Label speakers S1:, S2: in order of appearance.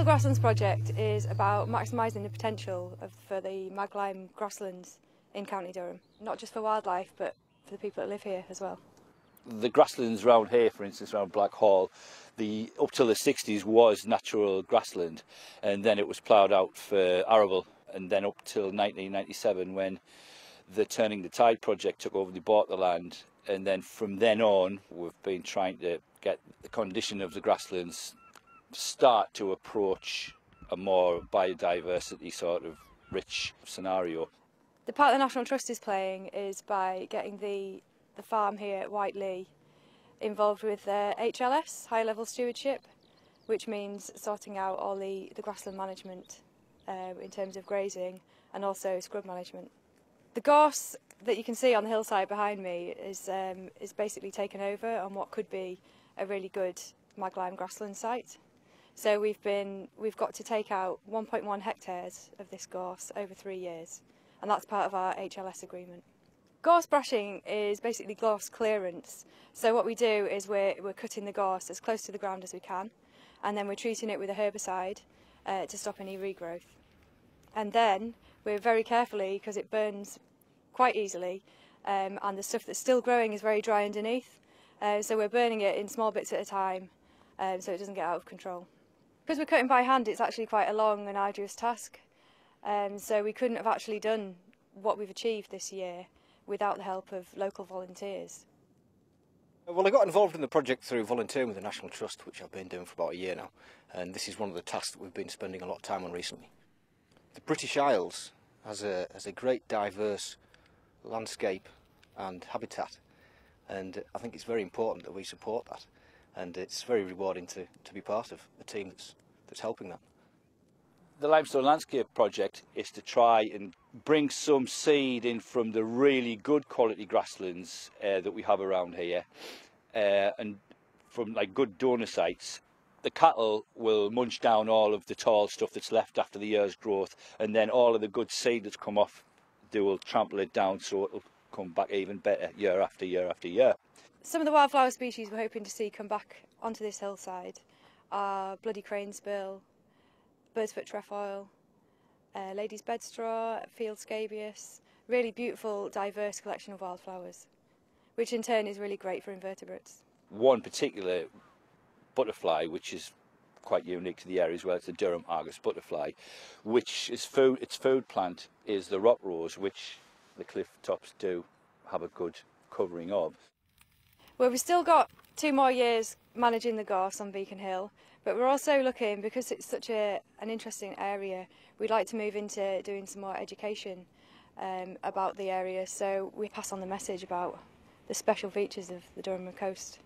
S1: Grasslands project is about maximising the potential for the mag-lime grasslands in County Durham, not just for wildlife but for the people that live here as well.
S2: The grasslands round here, for instance, around Blackhall, up till the 60s was natural grassland, and then it was ploughed out for arable, and then up till 1997 when the Turning the Tide project took over, they bought the land, and then from then on we've been trying to get the condition of the grasslands start to approach a more biodiversity sort of rich scenario.
S1: The part the National Trust is playing is by getting the farm here at Whiteley involved with HLS, high level stewardship, which means sorting out all the grassland management in terms of grazing and also scrub management. The gorse that you can see on the hillside behind me is basically taken over on what could be a really good mag-lime grassland site. So we've got to take out 1.1 hectares of this gorse over 3 years, and that's part of our HLS agreement. Gorse brushing is basically gorse clearance. So what we do is we're cutting the gorse as close to the ground as we can, and then we're treating it with a herbicide to stop any regrowth. And then we're very carefully, because it burns quite easily, and the stuff that's still growing is very dry underneath, so we're burning it in small bits at a time so it doesn't get out of control. Because we're cutting by hand, it's actually quite a long and arduous task, so we couldn't have actually done what we've achieved this year without the help of local volunteers.
S3: Well, I got involved in the project through volunteering with the National Trust, which I've been doing for about a year now, and this is one of the tasks that we've been spending a lot of time on recently. The British Isles has a great diverse landscape and habitat, and I think it's very important that we support that, and it's very rewarding to be part of a team that's helping that.
S2: The Limestone Landscape project is to try and bring some seed in from the really good quality grasslands that we have around here, and from like good donor sites. The cattle will munch down all of the tall stuff that's left after the year's growth, and then all of the good seed that's come off, they will trample it down so it'll come back even better year after year after year.
S1: Some of the wildflower species we're hoping to see come back onto this hillside are bloody cranesbill, birdsfoot trefoil, lady's bedstraw, field scabious, really beautiful, diverse collection of wildflowers, which in turn is really great for invertebrates.
S2: One particular butterfly, which is quite unique to the area as well, it's the Durham Argus butterfly, which is its food plant is the rock rose, which the cliff tops do have a good covering of.
S1: Well, we've still got 2 more years managing the gorse on Beacon Hill, but we're also looking, because it's such an interesting area, we'd like to move into doing some more education about the area, so we pass on the message about the special features of the Durham coast.